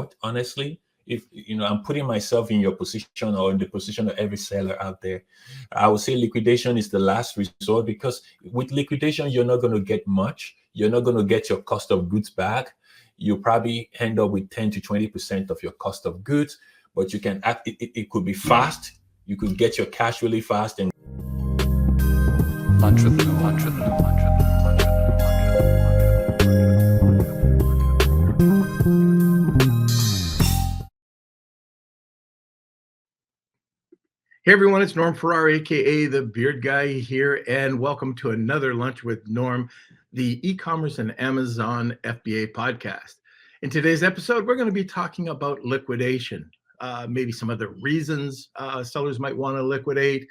resort, honestly. If I'm putting myself in your position or in the position of every seller out there, I would say liquidation is the last resort, because with liquidation, you're not going to get much. You're not going to get your cost of goods back. You probably end up with 10 to 20% of your cost of goods, but you can act, it could be fast. You could get your cash really fast and lunch with them, lunch with them, lunch with them, lunch with them. Hey everyone, it's Norm Farrar, aka the Beard Guy here, and welcome to another Lunch with Norm, the e-commerce and Amazon FBA podcast. In today's episode, we're going to be talking about liquidation, maybe some of the reasons sellers might want to liquidate,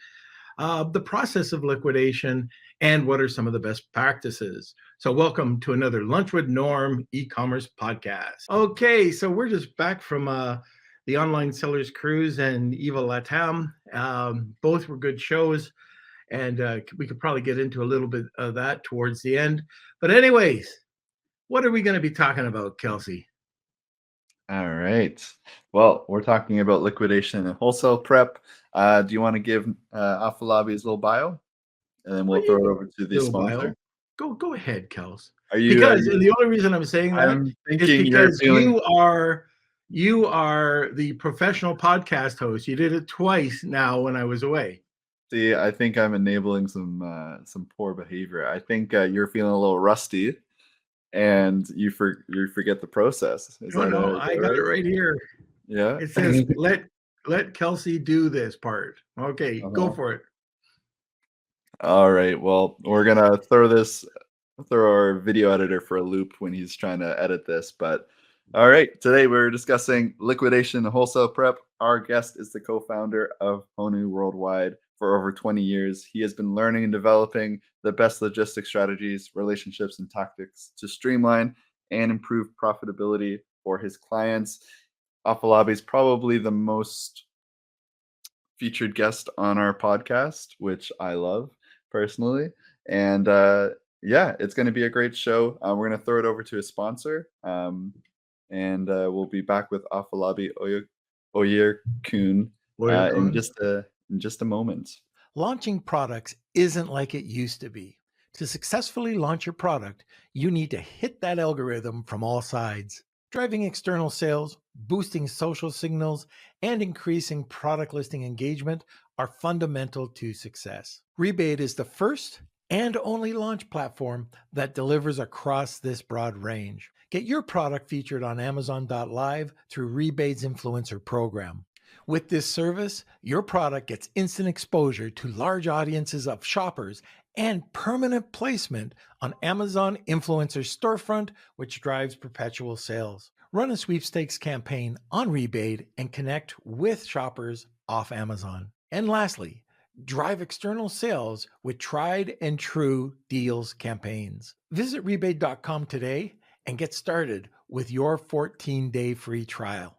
the process of liquidation, and what are some of the best practices. So welcome to another Lunch with Norm e-commerce podcast. Okay, so we're just back from the Online Sellers Cruise and Eva Latam. Both were good shows, and we could probably get into a little bit of that towards the end. But anyways, what are we going to be talking about, Kelsey? All right. Well, we're talking about liquidation and wholesale prep. Do you want to give Afolabi's little bio? And then we'll throw it over to the sponsor. Go ahead, Kels. Because the only reason I'm saying that is because you are the professional podcast host. You did it twice now when I was away. See, I think I'm enabling some poor behavior. I think you're feeling a little rusty, and you forget the process. No, I got it right here. Yeah. It says let Kelsey do this part. Okay, Go for it. All right. Well, we're gonna throw our video editor for a loop when he's trying to edit this, but. All right, today we're discussing liquidation and wholesale prep. Our guest is the co-founder of HONU Worldwide for over 20 years. He has been learning and developing the best logistics strategies, relationships, and tactics to streamline and improve profitability for his clients. Afolabi is probably the most featured guest on our podcast, which I love personally. And yeah, it's going to be a great show. We're going to throw it over to a sponsor. And we'll be back with Afolabi Oyerokun in just a moment. Launching products isn't like it used to be. To successfully launch your product, you need to hit that algorithm from all sides. Driving external sales, boosting social signals, and increasing product listing engagement are fundamental to success. Rebate is the first and only launch platform that delivers across this broad range. Get your product featured on Amazon.live through Rebate's influencer program. With this service, your product gets instant exposure to large audiences of shoppers and permanent placement on Amazon influencer storefront, which drives perpetual sales. Run a sweepstakes campaign on Rebate and connect with shoppers off Amazon. And lastly, drive external sales with tried and true deals campaigns. Visit rebate.com today and get started with your 14-day free trial.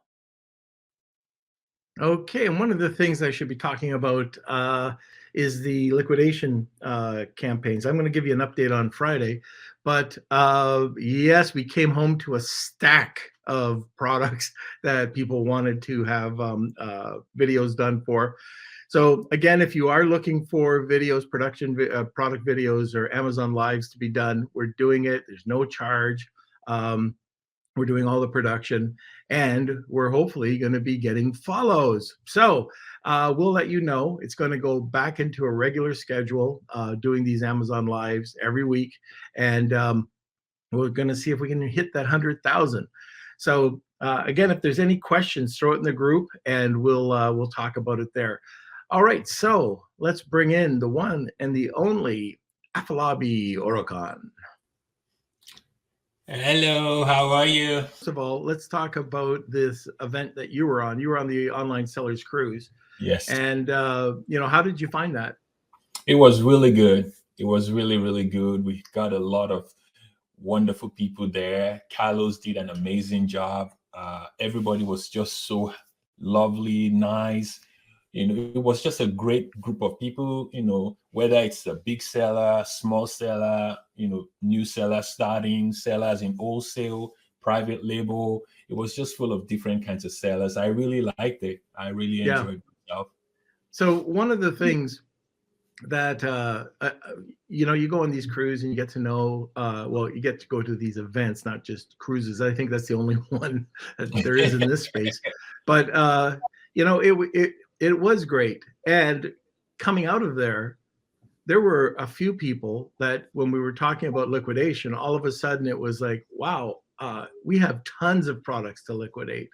Okay, and one of the things I should be talking about is the liquidation campaigns. I'm going to give you an update on Friday, but yes, we came home to a stack of products that people wanted to have videos done for. So again, if you are looking for videos, product videos, or Amazon Lives to be done, we're doing it. There's no charge. We're doing all the production, and we're hopefully going to be getting follows. So we'll let you know. It's going to go back into a regular schedule, doing these Amazon Lives every week, and we're going to see if we can hit that 100,000. So again, if there's any questions, throw it in the group, and we'll talk about it there. All right, so let's bring in the one and the only Afolabi Oyerokun. Hello, how are you? First of all, let's talk about this event that you were on. You were on the Online Sellers Cruise. Yes. And, how did you find that? It was really good. It was really, really good. We got a lot of wonderful people there. Carlos did an amazing job. Everybody was just so lovely, nice. It was just a great group of people, whether it's a big seller, small seller, new seller starting, sellers in wholesale, private label, It was just full of different kinds of sellers. I really liked it. I really enjoyed myself. So one of the things that you go on these cruises and you get to know, you get to go to these events, not just cruises. I think that's the only one that there is in this space. But it was great. And coming out of there were a few people that when we were talking about liquidation, all of a sudden it was like, wow, we have tons of products to liquidate.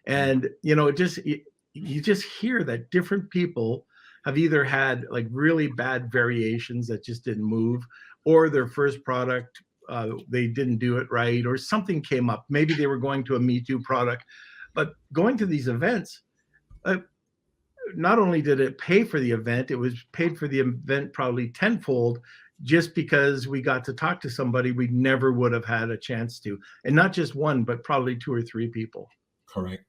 And you just hear that different people have either had like really bad variations that just didn't move, or their first product, they didn't do it right, or something came up. Maybe they were going to a Me Too product. But going to these events, not only did it pay for the event, it was paid for the event probably tenfold, just because we got to talk to somebody we never would have had a chance to. And not just one, but probably 2 or 3 people. Correct.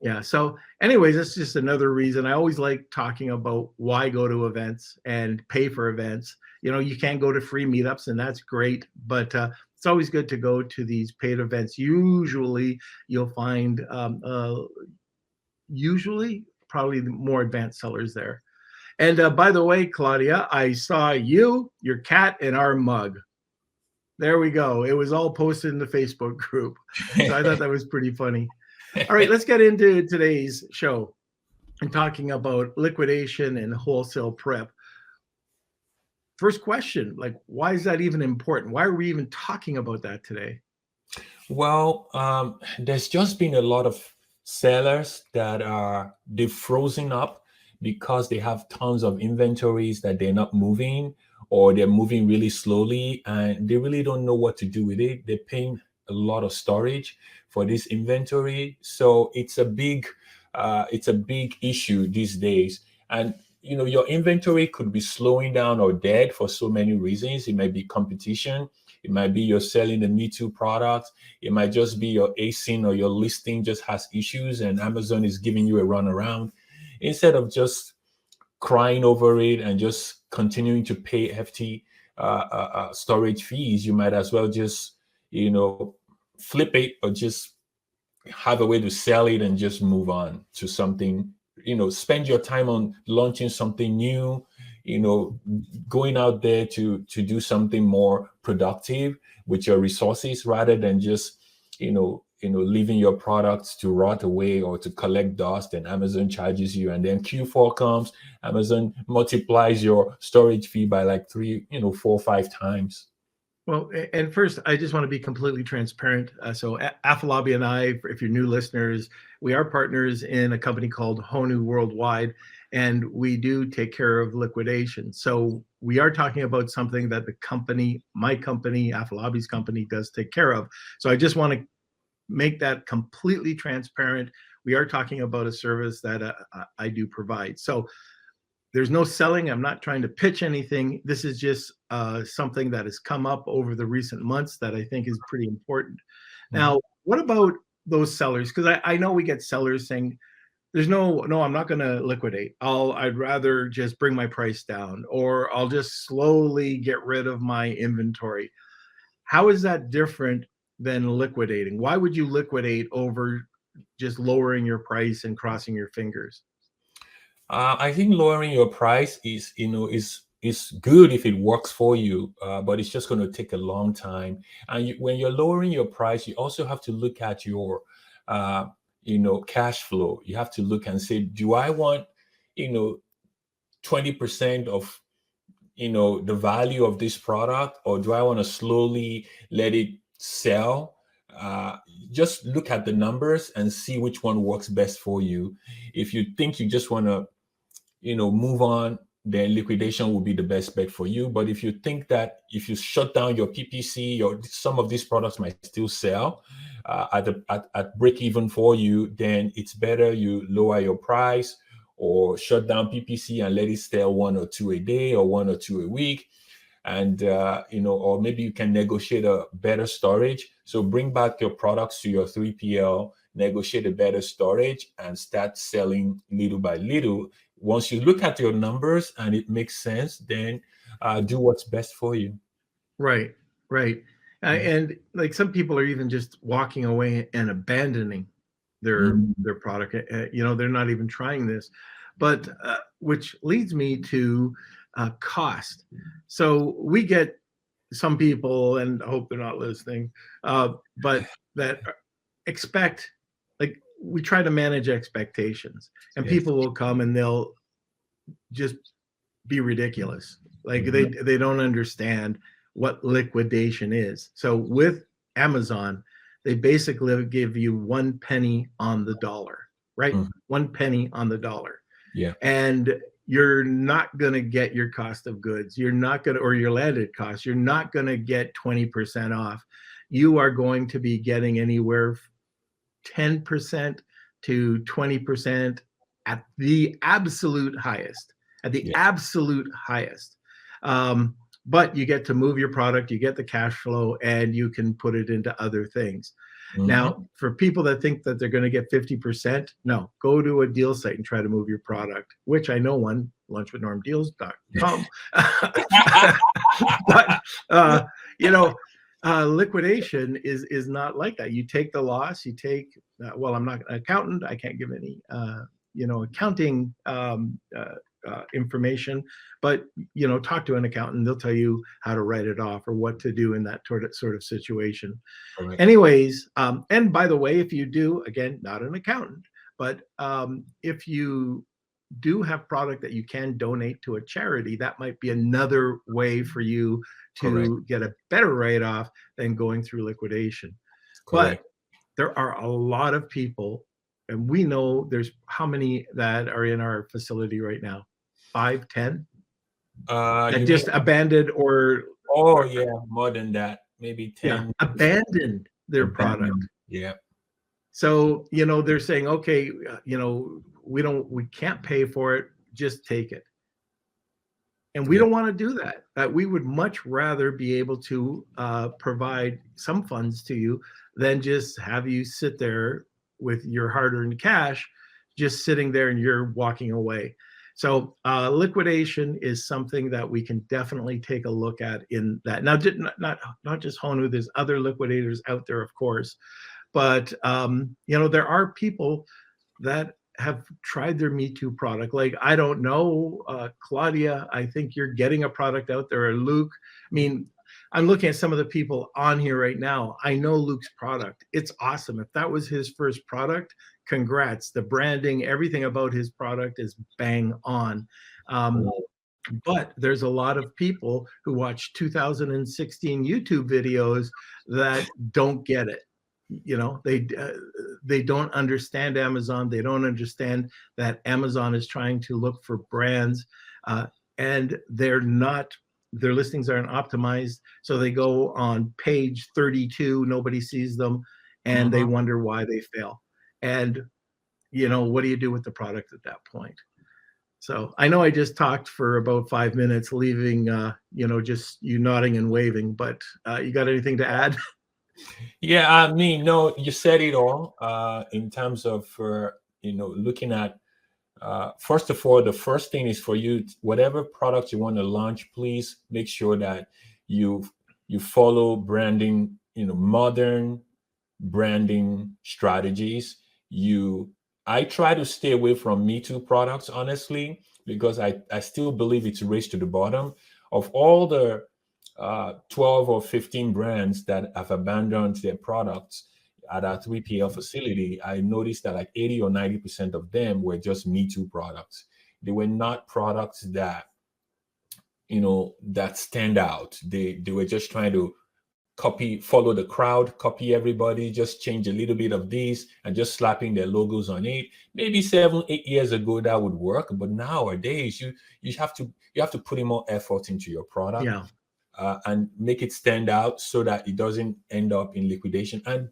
Yeah. So anyways, that's just another reason. I always like talking about why go to events and pay for events. You can go to free meetups, and that's great, but it's always good to go to these paid events. Usually you'll find, probably the more advanced sellers there. And by the way, Claudia, I saw you, your cat, and our mug. There we go. It was all posted in the Facebook group. So I thought that was pretty funny. All right, let's get into today's show and talking about liquidation and wholesale prep. First question, like, why is that even important? Why are we even talking about that today? Well, there's just been a lot of sellers that they've frozen up because they have tons of inventories that they're not moving, or they're moving really slowly and they really don't know what to do with it. They're paying a lot of storage for this inventory. So it's a big issue these days. And your inventory could be slowing down or dead for so many reasons. It might be competition. It might be you're selling the Me Too products. It might just be your ASIN or your listing just has issues and Amazon is giving you a runaround. Instead of just crying over it and just continuing to pay hefty storage fees, you might as well just, flip it, or just have a way to sell it and just move on to something. Spend your time on launching something new, going out there to do something more productive with your resources, rather than just, leaving your products to rot away or to collect dust, and Amazon charges you. And then Q4 comes, Amazon multiplies your storage fee by like 3, 4 or 5 times. Well, and first, I just want to be completely transparent. So Afolabi and I, if you're new listeners, we are partners in a company called HONU Worldwide, and we do take care of liquidation. So we are talking about something that the company, my company, Afolabi's company, does take care of. So I just want to make that completely transparent. We are talking about a service that I do provide. So there's no selling. I'm not trying to pitch anything. This is just something that has come up over the recent months that I think is pretty important. Now, what about those sellers? Because I know we get sellers saying, no, I'm not going to liquidate. I'd rather just bring my price down, or I'll just slowly get rid of my inventory. How is that different than liquidating? Why would you liquidate over just lowering your price and crossing your fingers? I think lowering your price is good if it works for you, but it's just going to take a long time. And when you're lowering your price, you also have to look at your, cash flow. You have to look and say, do I want, 20% of, the value of this product, or do I want to slowly let it sell? Just look at the numbers and see which one works best for you. If you think you just want to, move on, then liquidation will be the best bet for you. But if you think that if you shut down your PPC, some of these products might still sell at break even for you, then it's better you lower your price, or shut down PPC and let it sell 1 or 2 a day, or 1 or 2 a week. And, or maybe you can negotiate a better storage. So bring back your products to your 3PL, negotiate a better storage, and start selling little by little. Once you look at your numbers and it makes sense, then do what's best for you. Right. And like some people are even just walking away and abandoning their product. They're not even trying this, but which leads me to cost. So we get some people, and I hope they're not listening, but that expect, like, we try to manage expectations, and people will come and they'll just be ridiculous. Like they don't understand what liquidation is. So with Amazon, they basically give you 1 penny on the dollar, right? 1 penny on the dollar. Yeah. And you're not going to get your cost of goods. You're not going to, or your landed cost, you're not going to get 20% off. You are going to be getting anywhere 10% to 20% at the absolute highest, absolute highest. But you get to move your product, you get the cash flow, and you can put it into other things. Now, for people that think that they're going to get 50%, no, go to a deal site and try to move your product, which I know one, lunchwithnormdeals.com. But, liquidation is not like that. You take the loss, you take, well, I'm not an accountant. I can't give any, accounting information, but, talk to an accountant. They'll tell you how to write it off or what to do in that sort of situation. Correct. Anyways, and by the way, if you do, again, not an accountant, but if you do have product that you can donate to a charity, that might be another way for you to get a better write-off than going through liquidation. Correct. But there are a lot of people, and we know there's how many that are in our facility right now? 5, 10? That just abandoned or... Oh, yeah, more than that. Maybe 10. Yeah, abandoned their product. Yeah. So, they're saying, okay, we can't pay for it, just take it. And we don't want to do that. We would much rather be able to provide some funds to you than just have you sit there with your hard-earned cash, just sitting there and you're walking away. So liquidation is something that we can definitely take a look at in that. Now, not just HONU, there's other liquidators out there, of course. But, there are people that have tried their Me Too product. Like, I don't know, Claudia, I think you're getting a product out there, or Luke. I mean, I'm looking at some of the people on here right now. I know Luke's product. It's awesome. If that was his first product, congrats. The branding, everything about his product is bang on. But there's a lot of people who watch 2016 YouTube videos that don't get it. They don't understand Amazon. They don't understand that Amazon is trying to look for brands, and their listings aren't optimized. So they go on page 32, nobody sees them, and they wonder why they fail. And what do you do with the product at that point? So I know I just talked for about 5 minutes, leaving just you nodding and waving, but you got anything to add? Yeah, I mean, no, you said it all in terms of, looking at, first of all, the first thing is for you, whatever product you want to launch, please make sure that you follow branding, modern branding strategies. I try to stay away from Me Too products, honestly, because I still believe it's a race to the bottom. Of all the 12 or 15 brands that have abandoned their products at our 3PL facility, I noticed that like 80 or 90% of them were just Me Too products. They were not products that, that stand out. They were just trying to follow the crowd, copy everybody, just change a little bit of this and just slapping their logos on it. Maybe 7, 8 years ago that would work, but nowadays you have to put in more effort into your product. Yeah. And make it stand out so that it doesn't end up in liquidation. And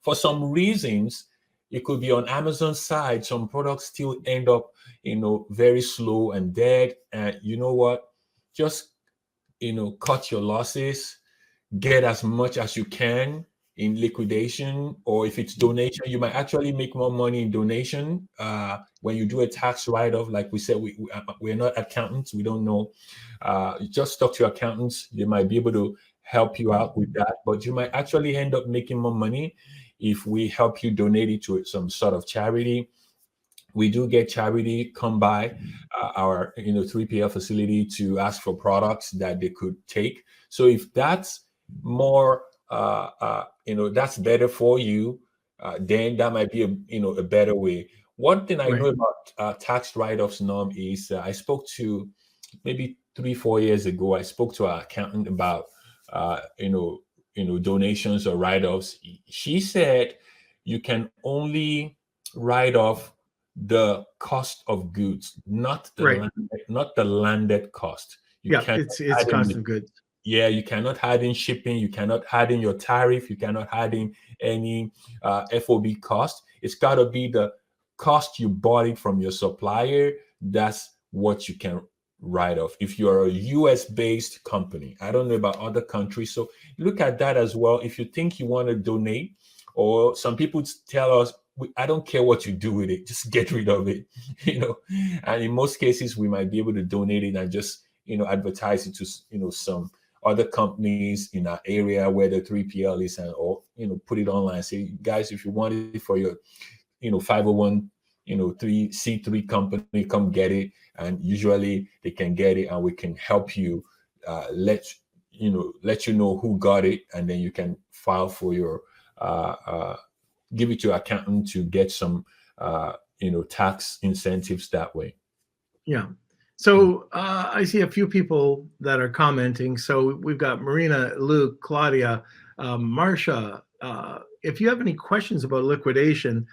for some reasons, it could be on Amazon's side, some products still end up, very slow and dead. And you know what? Just, cut your losses, get as much as you can in liquidation, or if it's donation, you might actually make more money in donation when you do a tax write-off. Like we said, we're not accountants, we don't know. Just talk to your accountants. They might be able to help you out with that, but you might actually end up making more money if we help you donate it to some sort of charity. We do get charity come by our 3PL facility to ask for products that they could take. So if that's more that's better for you, then that might be a better way. One thing I know about tax write-offs, Norm, is I spoke to maybe 3-4 years ago. I spoke to our accountant about donations or write-offs. She said you can only write off the cost of goods, not the landed cost. It's cost of goods. Yeah, you cannot add in shipping. You cannot add in your tariff. You cannot add in any FOB cost. It's got to be the cost you bought it from your supplier. That's what you can write off. If you're a US-based company, I don't know about other countries, so look at that as well. If you think you want to donate, or some people tell us, I don't care what you do with it, just get rid of it, And in most cases, we might be able to donate it and just, advertise it to, some other companies in our area where the 3PL is, or put it online. Say, guys, if you want it for your 501 C3 company, come get it. And usually they can get it, and we can help you let you know who got it, and then you can file for your give it to your accountant to get some tax incentives that way. Yeah. So I see a few people that are commenting. So we've got Marina, Luke, Claudia, Marcia. If you have any questions about liquidation,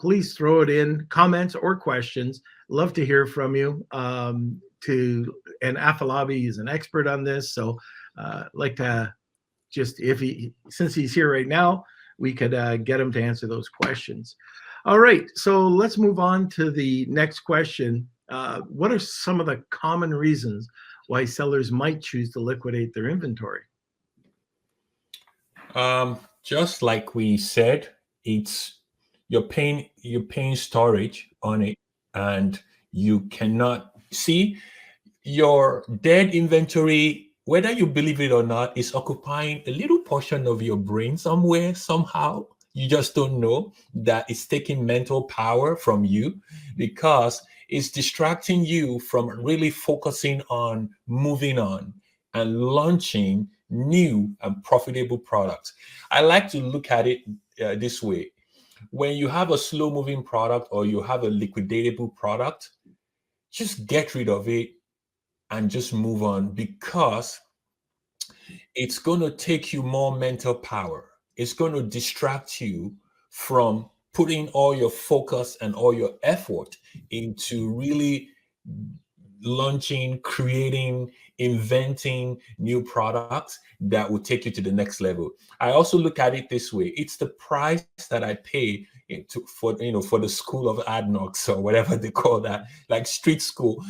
please throw it in comments or questions. Love to hear from you. And Afolabi is an expert on this, so like to just since he's here right now, we could get him to answer those questions. All right, so let's move on to the next question. What are some of the common reasons why sellers might choose to liquidate their inventory? Just like we said, it's you're paying storage on it, and you cannot see your dead inventory, whether you believe it or not, is occupying a little portion of your brain somewhere, somehow. You just don't know that it's taking mental power from you, because it's distracting you from really focusing on moving on and launching new and profitable products. I like to look at it this way. When you have a slow moving product, or you have a liquidatable product, just get rid of it and just move on, because it's going to take you more mental power. It's going to distract you from putting all your focus and all your effort into really launching, creating, inventing new products that will take you to the next level. I also look at it this way. It's the price that I pay for the school of ad knocks, or whatever they call that, like street school,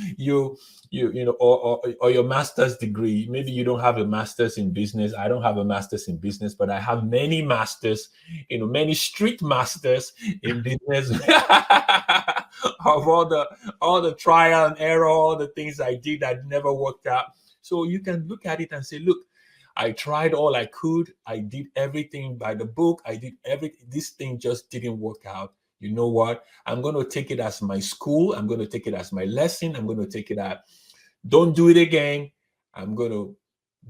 or your master's degree. Maybe you don't have a master's in business. I don't have a master's in business, but I have many masters, many street masters in business of all the trial and error, all the things I did that never worked out. So you can look at it and say, look, I tried all I could. I did everything by the book. I did everything. This thing just didn't work out. You know what? I'm going to take it as my school. I'm going to take it as my lesson. I'm going to take it as, don't do it again. I'm going to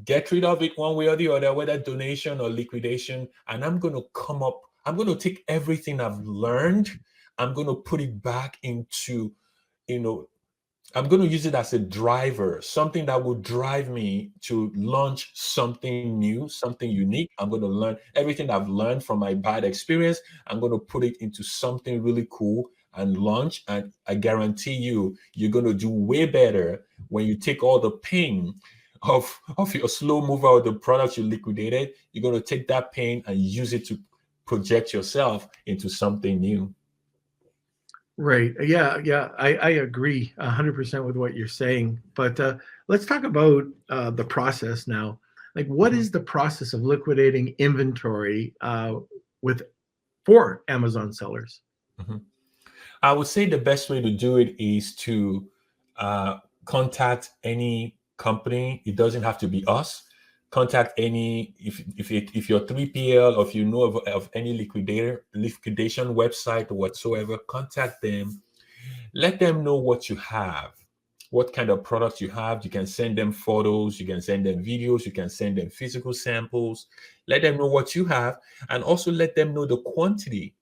get rid of it one way or the other, whether donation or liquidation. And I'm going to take everything I've learned. I'm going to put it back into, I'm going to use it as a driver, something that will drive me to launch something new, something unique. I'm going to learn everything I've learned from my bad experience. I'm going to put it into something really cool and launch. And I guarantee you're going to do way better when you take all the pain of your slow mover or the products you liquidated. You're going to take that pain and use it to project yourself into something new. Right. Yeah. I agree 100% with what you're saying. But let's talk about the process now. Like, what is the process of liquidating inventory for Amazon sellers? Mm-hmm. I would say the best way to do it is to contact any company. It doesn't have to be us. contact any, if you're 3PL, or if you know of any liquidation website or whatsoever, contact them. Let them know what you have, what kind of products you have. You can send them photos, you can send them videos, you can send them physical samples. Let them know what you have, and also let them know the quantity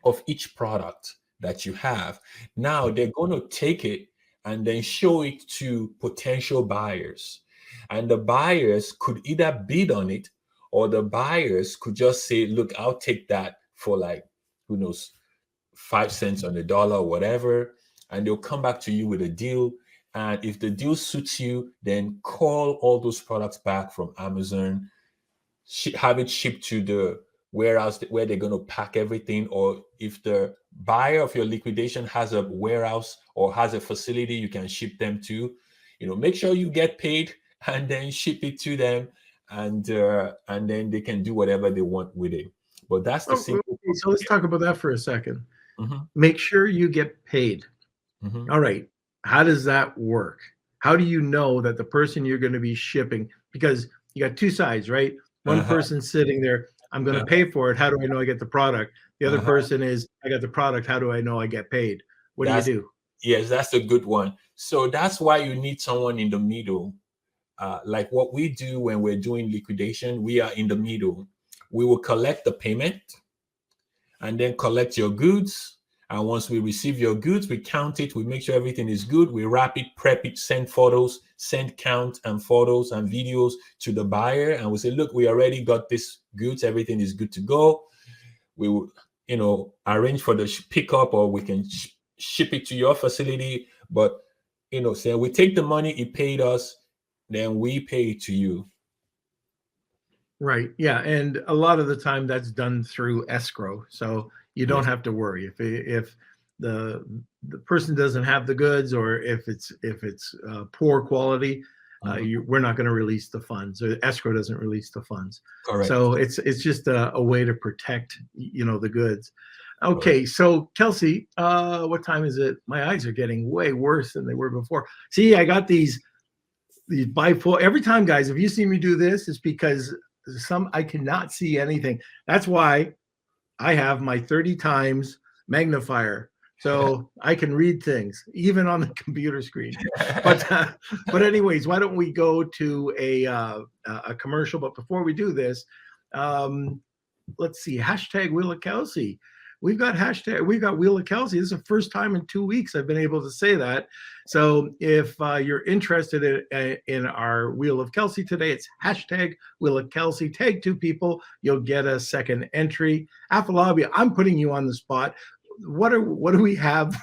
of each product that you have. Now they're going to take it and then show it to potential buyers. And the buyers could either bid on it, or the buyers could just say, look, I'll take that for like, who knows, 5 cents on the dollar or whatever. And they'll come back to you with a deal. And if the deal suits you, then call all those products back from Amazon, have it shipped to the warehouse where they're going to pack everything. Or if the buyer of your liquidation has a warehouse or has a facility you can ship them to, make sure you get paid and then ship it to them, and then they can do whatever they want with it. But that's the simple. Okay, so let's talk about that for a second. Mm-hmm. Make sure you get paid. Mm-hmm. All right. How does that work? How do you know that the person you're going to be shipping, because you got two sides, right? One person sitting there, I'm going to pay for it. How do I know I get the product? The other person is, I got the product. How do I know I get paid? What do you do? Yes, that's a good one. So that's why you need someone in the middle. Like what we do when we're doing liquidation, we are in the middle. We will collect the payment and then collect your goods. And once we receive your goods, we count it, we make sure everything is good, we wrap it, prep it, send photos, send count and photos and videos to the buyer. And we say, look, we already got this goods, everything is good to go. We will, arrange for the pickup, or we can ship it to your facility. But, say we take the money, he paid us, then we pay it to you. Right. Yeah. And a lot of the time that's done through escrow. So you don't have to worry if the person doesn't have the goods, or if it's poor quality, we're not going to release the funds, or escrow doesn't release the funds. Correct. So it's just a way to protect, the goods. Okay. Correct. So Kelsey, what time is it? My eyes are getting way worse than they were before. See, I got these bifocal every time, guys. If you see me do this, it's because I cannot see anything. That's why I have my 30 times magnifier, so I can read things even on the computer screen. But anyways, why don't we go to a commercial? But before we do this, let's see. Hashtag Wheel of Kelsey. We've got Wheel of Kelsey. This is the first time in 2 weeks I've been able to say that. So if you're interested in our Wheel of Kelsey today, it's hashtag Wheel of Kelsey. Tag 2 people, you'll get a second entry. Afolabi, I'm putting you on the spot. What do we have?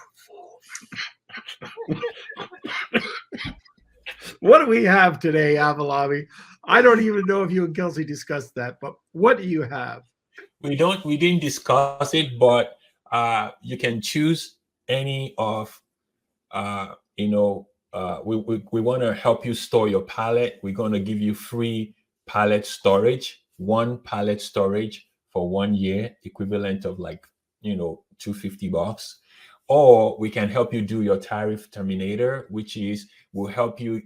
What do we have today, Afolabi? I don't even know if you and Kelsey discussed that, but what do you have? We didn't discuss it, but you can choose any of, we want to help you store your pallet. We're going to give you free pallet storage, 1 pallet storage for 1 year, equivalent of like, $250. Or we can help you do your tariff terminator, which is will help you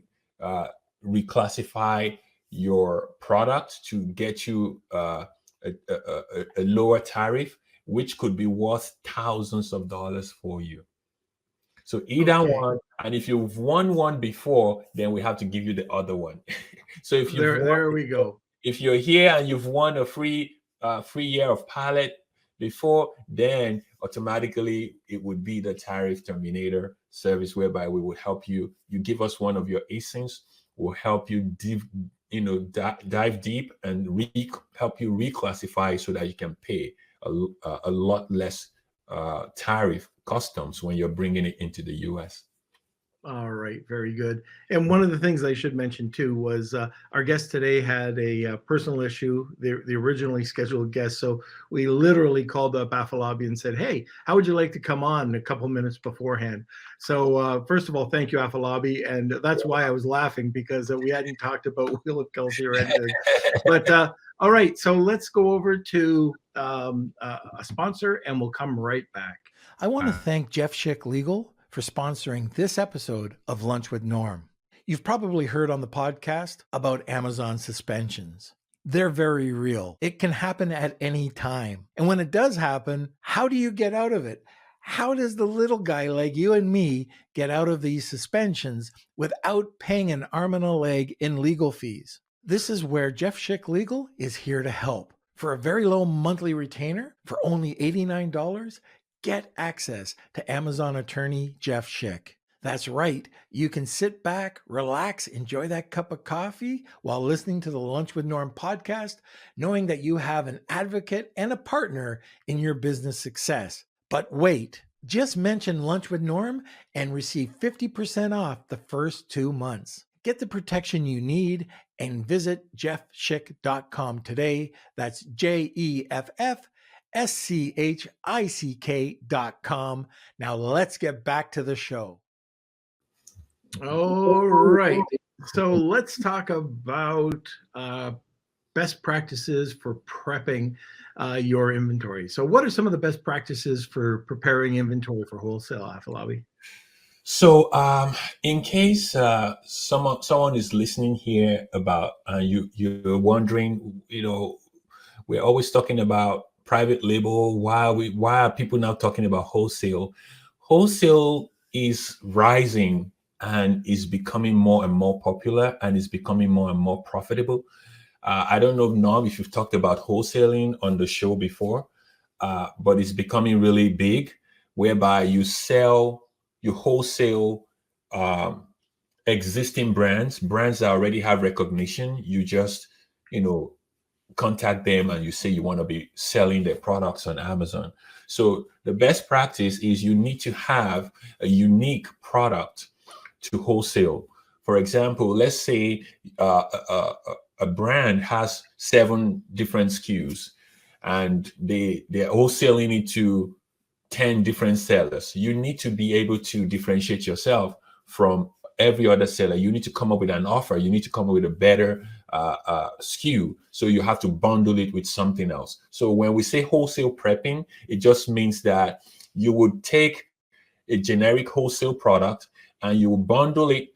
reclassify your product to get you a lower tariff, which could be worth thousands of dollars for you. So either one, and if you've won one before, then we have to give you the other one. So if there we go. If you're here and you've won a free year of pallet before, then automatically it would be the tariff terminator service, whereby we would help you. You give us one of your ASINs, we'll help you dive deep and help you reclassify so that you can pay a lot less tariff customs when you're bringing it into the US. All right, very good. And one of the things I should mention too was our guest today had a personal issue, the originally scheduled guest. So we literally called up Afolabi and said, hey, how would you like to come on a couple minutes beforehand? So first of all, thank you, Afolabi. And that's why I was laughing, because we hadn't talked about Wheel of Kelsey or anything. But all right, so let's go over to a sponsor and we'll come right back. I want to thank Jeff Schick Legal for sponsoring this episode of Lunch with Norm. You've probably heard on the podcast about Amazon suspensions. They're very real. It can happen at any time. And when it does happen, how do you get out of it? How does the little guy like you and me get out of these suspensions without paying an arm and a leg in legal fees? This is where Jeff Schick Legal is here to help. For a very low monthly retainer, for only $89, get access to Amazon attorney Jeff Schick. That's right. You can sit back, relax, enjoy that cup of coffee while listening to the Lunch with Norm podcast, knowing that you have an advocate and a partner in your business success. But wait, just mention Lunch with Norm and receive 50% off the first 2 months. Get the protection you need and visit jeffschick.com today. That's JEFFSCHICK.com. Now let's get back to the show. All right. So let's talk about best practices for prepping your inventory. So what are some of the best practices for preparing inventory for wholesale, Afolabi? So, in case someone is listening here about you're wondering, we're always talking about private label. Why are people now talking about wholesale? Wholesale is rising and is becoming more and more popular and is becoming more and more profitable. I don't know, Norm, if you've talked about wholesaling on the show before, but it's becoming really big, whereby you wholesale existing brands that already have recognition. You just, contact them and you say you want to be selling their products on Amazon. So the best practice is you need to have a unique product to wholesale. For example, let's say a brand has 7 different SKUs and they're wholesaling it to 10 different sellers. You need to be able to differentiate yourself from every other seller. You need to come up with an offer. You need to come up with a better SKU. So you have to bundle it with something else. So when we say wholesale prepping, it just means that you would take a generic wholesale product and you will bundle it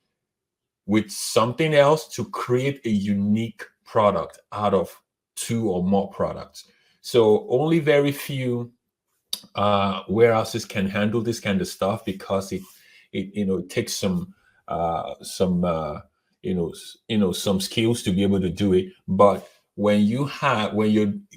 with something else to create a unique product out of 2 or more products. So only very few warehouses can handle this kind of stuff because it takes some skills to be able to do it. But when you're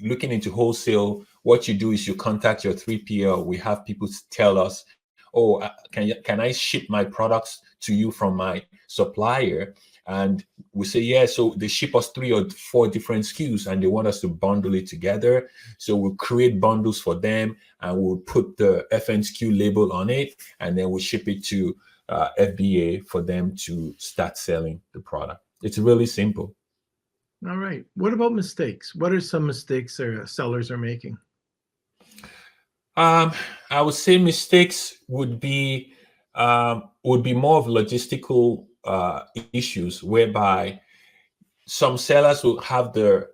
looking into wholesale, what you do is you contact your 3PL. We have people tell us, oh, can I ship my products to you from my supplier? And we say, yeah. So they ship us 3 or 4 different SKUs and they want us to bundle it together. So we'll create bundles for them and we'll put the FNSKU label on it. And then we'll ship it to FBA for them to start selling the product. It's really simple. All right. What about mistakes? What are some mistakes sellers are making? I would say mistakes would be more of logistical issues, whereby some sellers will have the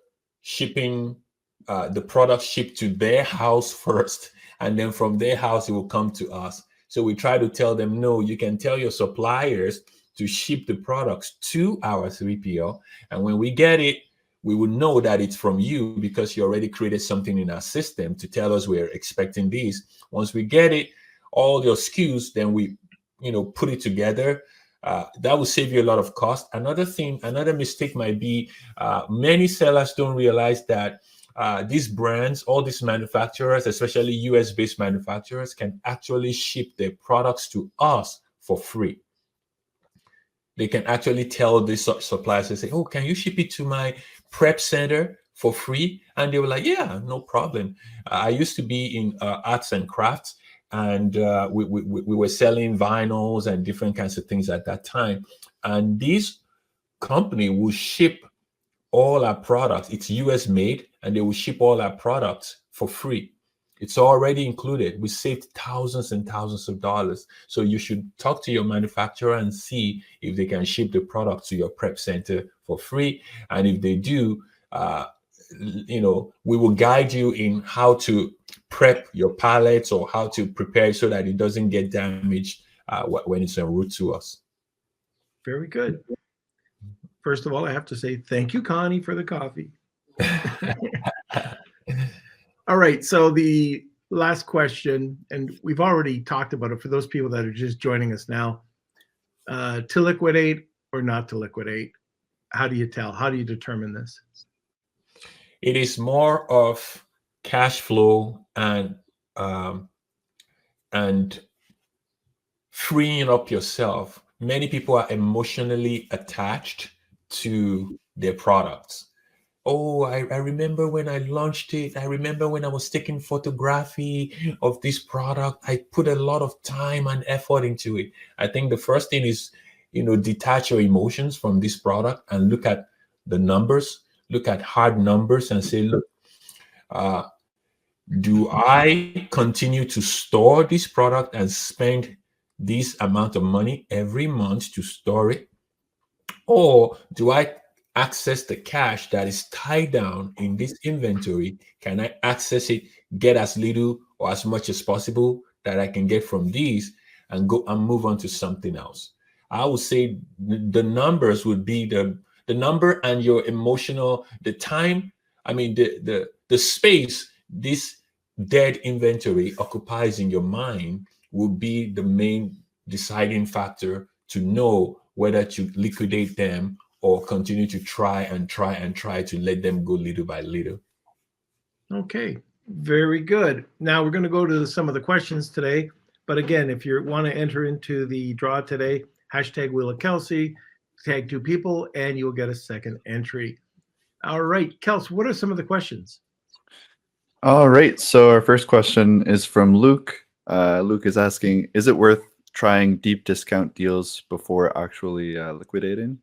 product shipped to their house first, and then from their house it will come to us. So we try to tell them, no, you can tell your suppliers to ship the products to our 3PL, and when we get it, we would know that it's from you because you already created something in our system to tell us we're expecting these. Once we get it, all your SKUs, then we, put it together. That will save you a lot of cost. Another mistake might be many sellers don't realize that these brands, all these manufacturers, especially US-based manufacturers, can actually ship their products to us for free. They can actually tell these suppliers, they say, oh, can you ship it to my prep center for free? And they were like, yeah, no problem. I used to be in arts and crafts, and we were selling vinyls and different kinds of things at that time. And this company will ship all our products. It's US made, and they will ship all our products for free. It's already included. We saved thousands and thousands of dollars. So you should talk to your manufacturer and see if they can ship the product to your prep center for free. And if they do, we will guide you in how to prep your pallets or how to prepare so that it doesn't get damaged when it's en route to us. Very good. First of all, I have to say thank you, Connie, for the coffee. All right. So the last question, and we've already talked about it for those people that are just joining us now, to liquidate or not to liquidate. How do you tell? How do you determine this? It is more of cash flow and freeing up yourself. Many people are emotionally attached to their products. Oh, I remember when I launched it. I remember when I was taking photography of this product. I put a lot of time and effort into it. I think the first thing is, detach your emotions from this product and look at the numbers, look at hard numbers and say, look, do I continue to store this product and spend this amount of money every month to store it? Or do I access the cash that is tied down in this inventory? Can I access it, get as little or as much as possible that I can get from these and go and move on to something else? I would say the numbers would be the number and your emotional, the time, the space this dead inventory occupies in your mind will be the main deciding factor to know whether to liquidate them or continue to try to let them go little by little. Okay, very good. Now we're going to go to some of the questions today. But again, if you want to enter into the draw today, hashtag Wheel of Kelsey, tag 2 people, and you'll get a second entry. All right, Kelsey, what are some of the questions? All right, so our first question is from Luke. Luke is asking, is it worth trying deep discount deals before actually liquidating?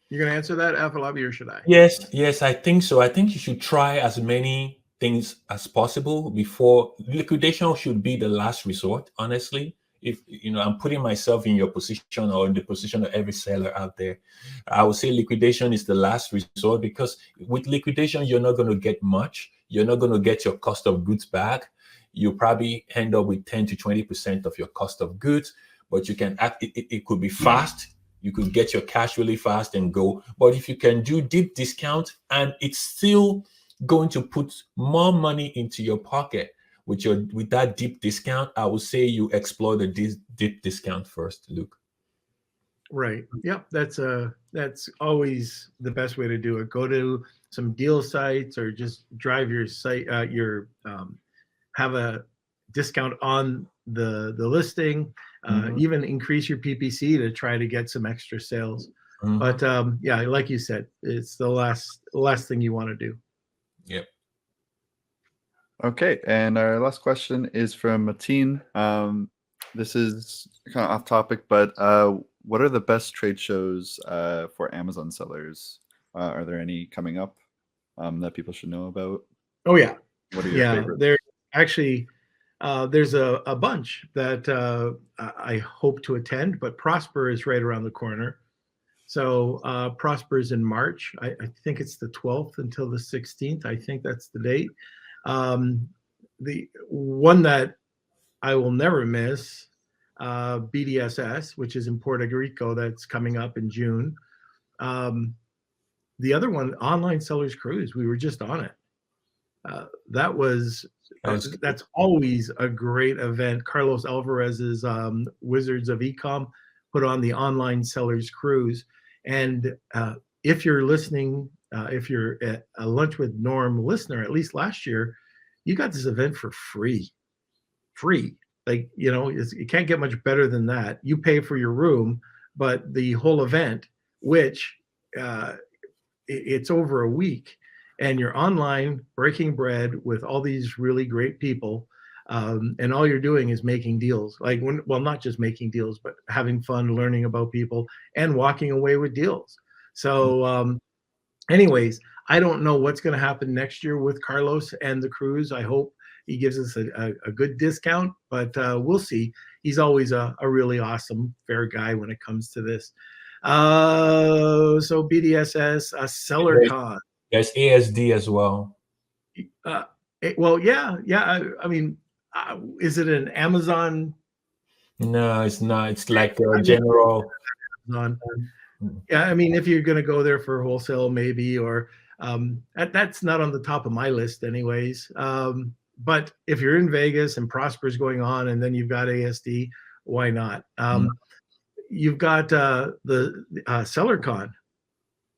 You're going to answer that, Afolabi, or should I? Yes, I think so. I think you should try as many things as possible before liquidation. Should be the last resort, honestly. If I'm putting myself in your position or in the position of every seller out there, I would say liquidation is the last resort, because with liquidation, you're not going to get much. You're not going to get your cost of goods back. You probably end up with 10 to 20% of your cost of goods, but you can act. It could be fast. You could get your cash really fast and go. But if you can do deep discount and it's still going to put more money into your pocket with that deep discount, I would say you explore the deep discount first, Luke. Right. Yep. That's always the best way to do it. Go to some deal sites or just drive your site. Have a discount on the listing. Even increase your PPC to try to get some extra sales. But yeah, like you said, it's the last thing you want to do. Yep. Okay, and our last question is from Mateen. This is kind of off topic, but what are the best trade shows for Amazon sellers? Are there any coming up that people should know about? Oh yeah. What are your favorites? There actually there's a bunch that I hope to attend, but Prosper is right around the corner. So Prosper is in March. I think it's the 12th until the 16th. I think that's the date. The one that I will never miss, BDSS, which is in Puerto Rico, that's coming up in June. The other one, Online Sellers Cruise, we were just on it. That's always a great event. Carlos Alvarez's Wizards of Ecom put on the Online Sellers Cruise. And if you're listening, if you're a Lunch with Norm listener, at least last year, you got this event for free. Like, you can't get much better than that. You pay for your room, but the whole event, which it's over a week, and you're online breaking bread with all these really great people, and all you're doing is making deals. Not just making deals, but having fun, learning about people, and walking away with deals. So anyways, I don't know what's going to happen next year with Carlos and the cruise. I hope he gives us a good discount, but we'll see. He's always a really awesome, fair guy when it comes to this. So BDSS, SellerCon. There's ASD as well. Well, yeah. I mean, is it an Amazon No, it's not. It's like a general. On. Yeah, I mean, if you're going to go there for wholesale, maybe, or that's not on the top of my list, anyways. But if you're in Vegas and Prosper's going on, and then you've got ASD, why not? You've got the SellerCon,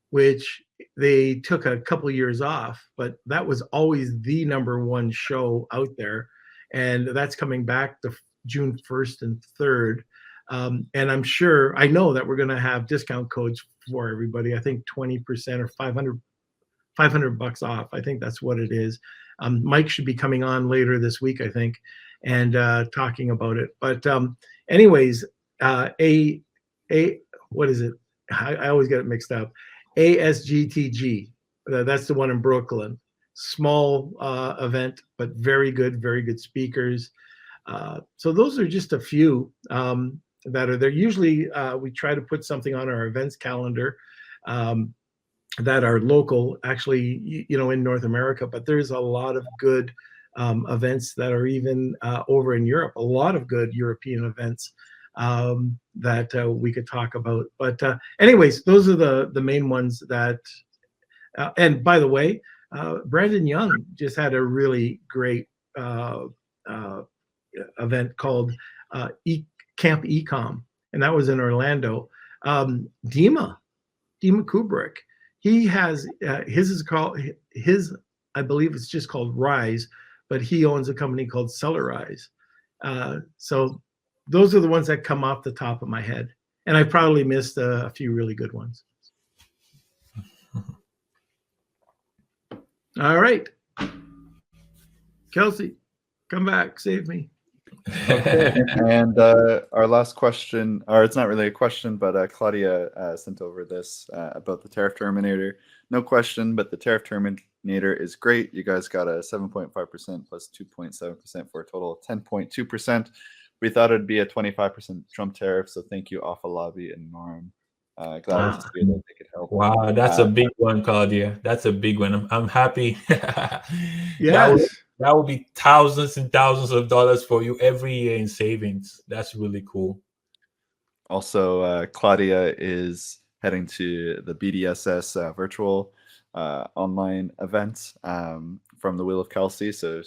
which they took a couple years off, but that was always the #1 show out there, and that's coming back to June 1st and 3rd. And I know that we're going to have discount codes for everybody. I think 20% or $500 off. I think that's what it is. Mike should be coming on later this week, I think, and talking about it. But anyways, what is it? I always get it mixed up. ASGTG. That's the one in Brooklyn. Small event, but very good speakers. So those are just a few that are there. Usually we try to put something on our events calendar that are local, actually, in North America, but there's a lot of good events that are even over in Europe, a lot of good European events that we could talk about. But anyways, those are the main ones that, and by the way, Brandon Young just had a really great event called Camp Ecom, and that was in Orlando. Dima Kubrick, he has his is called I believe it's just called Rise, but he owns a company called Sellerize. So those are the ones that come off the top of my head, and I probably missed a few really good ones. All right, Kelsey, come back, save me. Okay. And our last question, or it's not really a question, but Claudia sent over this about the tariff terminator. No question, but the tariff terminator is great. You guys got a 7.5% plus 2.7% for a total of 10.2%. We thought it'd be a 25% Trump tariff, so thank you, Afolabi and Norm. Glad to see that they could help. Wow, that's a big one, Claudia. That's a big one. I'm happy. Yes. That would be thousands and thousands of dollars for you every year in savings. That's really cool. Also, Claudia is heading to the BDSS virtual online event from the Wheel of Kelsey. So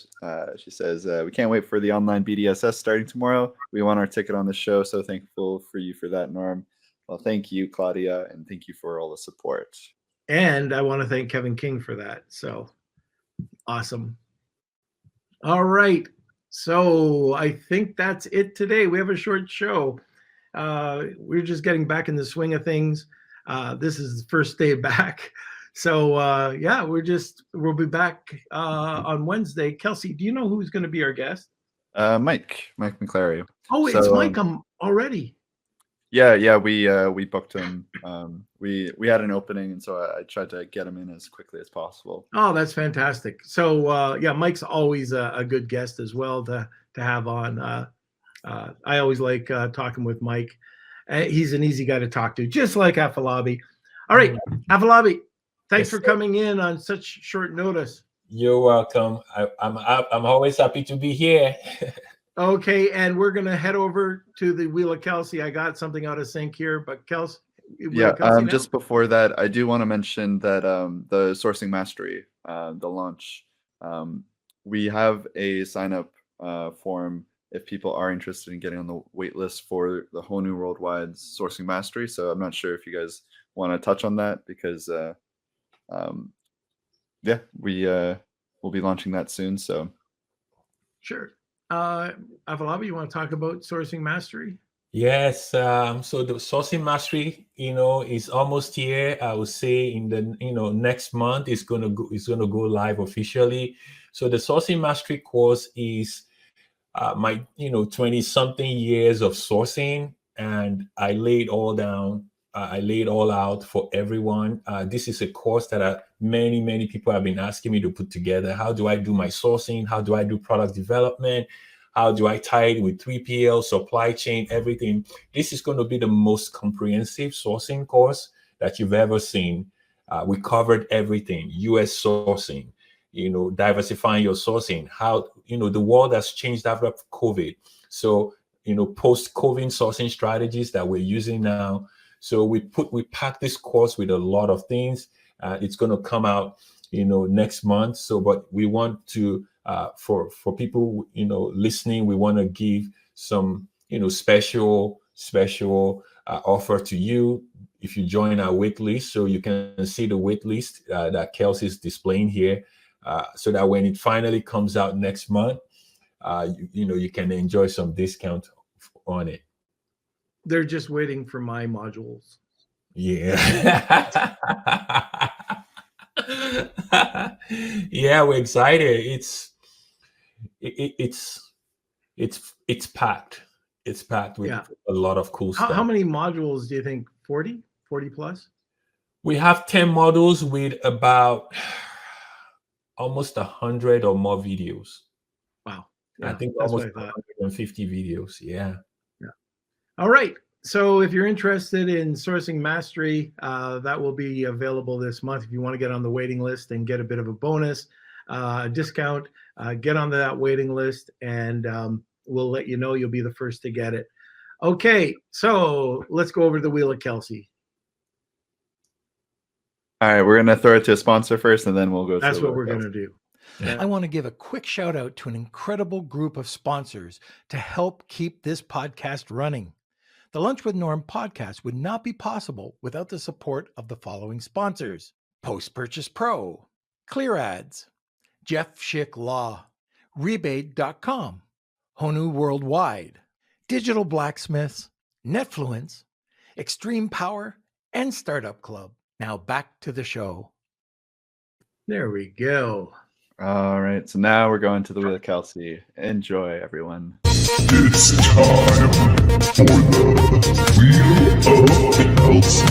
she says, we can't wait for the online BDSS starting tomorrow. We want our ticket on the show. So thankful for you for that, Norm. Well, thank you, Claudia, and thank you for all the support. And I want to thank Kevin King for that. So awesome. All right. So I think that's it today. We have a short show. We're just getting back in the swing of things. This is the first day back. So yeah, we'll be back on Wednesday. Kelsey, do you know who's going to be our guest? Mike McClary. Oh, it's Mike already. Yeah, we booked him. We had an opening, and so I tried to get him in as quickly as possible. Oh, that's fantastic. So yeah, Mike's always a good guest as well to have on. I always like talking with Mike. He's an easy guy to talk to, just like Afolabi. All right, Afolabi, thanks for coming in on such short notice. You're welcome. I'm always happy to be here. Okay, and we're going to head over to the Wheel of Kelsey. I got something out of sync here, but Kelsey. Yeah, just before that, I do want to mention that the Sourcing Mastery, the launch, we have a sign-up form if people are interested in getting on the wait list for the HONU Worldwide Sourcing Mastery. So I'm not sure if you guys want to touch on that because, yeah, we'll be launching that soon. So sure. Afolabi, you want to talk about Sourcing Mastery? Yes. So the Sourcing Mastery, is almost here. I would say in the next month it's gonna go live officially. So the Sourcing Mastery course is my 20-something years of sourcing, and I laid all down. I laid all out for everyone. This is a course that many people have been asking me to put together. How do I do my sourcing? How do I do product development? How do I tie it with 3PL, supply chain, everything? This is going to be the most comprehensive sourcing course that you've ever seen. We covered everything: U.S. sourcing, diversifying your sourcing. How the world has changed after COVID. So post-COVID sourcing strategies that we're using now. So we packed this course with a lot of things. It's going to come out, next month. So, but we want to, for people, listening, we want to give some, special offer to you if you join our wait list. So you can see the wait list that Kelsey is displaying here, so that when it finally comes out next month, you can enjoy some discount on it. They're just waiting for my modules. Yeah. Yeah, we're excited. It's packed. It's packed with a lot of cool stuff. How many modules do you think? 40 plus? We have 10 modules with about almost 100 or more videos. Wow. Yeah, I think almost 150 videos. Yeah. All right. So if you're interested in sourcing mastery, that will be available this month. If you want to get on the waiting list and get a bit of a bonus discount, get on that waiting list, and we'll let you know. You'll be the first to get it. Okay. So let's go over to the wheel of Kelsey. All right. We're going to throw it to a sponsor first, and then we'll go. That's what we're going to do. I want to give a quick shout out to an incredible group of sponsors to help keep this podcast running. The Lunch with Norm podcast would not be possible without the support of the following sponsors: Post Purchase Pro, Clear Ads, Jeff Schick Law, Rebate.com, HONU Worldwide, Digital Blacksmiths, Netfluence, Extreme Power, and Startup Club. Now back to the show. There we go. All right. So now we're going to the wheel of Kelsey. Enjoy, everyone. It's time for the wheel of Kelsey.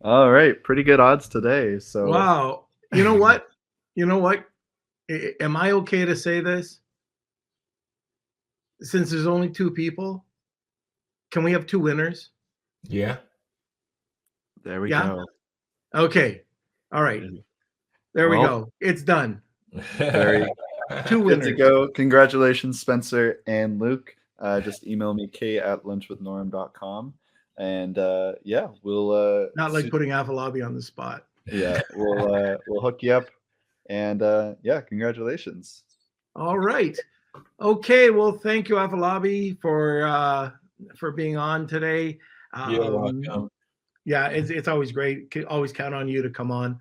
All right. Pretty good odds today. So Wow. You know what? Am I okay to say this? Since there's only two people, can we have two winners? Yeah. there we go. Okay. All right. There we go. It's done. Very Two good winners. to go. Congratulations, Spencer and Luke. Just email me, k@lunchwithnorm.com. And we'll Not like putting Afolabi on the spot. we'll hook you up. And congratulations. All right. Okay. Well, thank you, Afolabi, for being on today. You're welcome. Yeah, it's always great. Can always count on you to come on.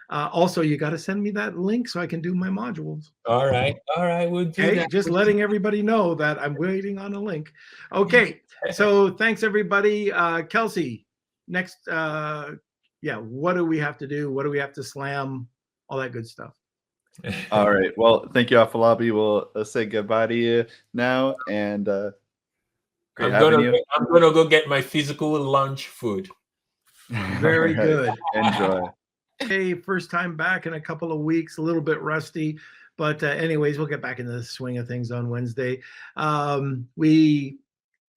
Also, you got to send me that link so I can do my modules. All right. We'll do Okay, that. just letting everybody know that I'm waiting on a link. Okay, so thanks everybody. Kelsey, next, what do we have to do? What do we have to slam? All that good stuff. All right. Well, thank you, Afolabi. We'll say goodbye to you now. And I'm gonna go get my physical lunch food. Very good. Enjoy. Hey, first time back in a couple of weeks, a little bit rusty, but anyways, we'll get back into the swing of things on Wednesday. We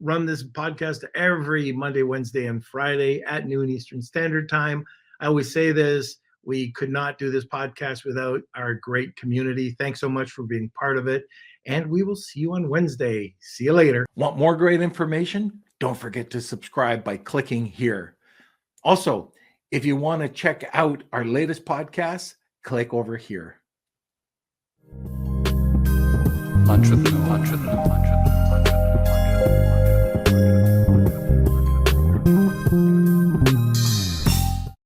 run this podcast every Monday, Wednesday, and Friday at noon Eastern Standard Time. I always say this, we could not do this podcast without our great community. Thanks so much for being part of it, and we will see you on Wednesday. See you later. Want more great information? Don't forget to subscribe by clicking here. Also, if you want to check out our latest podcast, click over here. Lunch with Norm.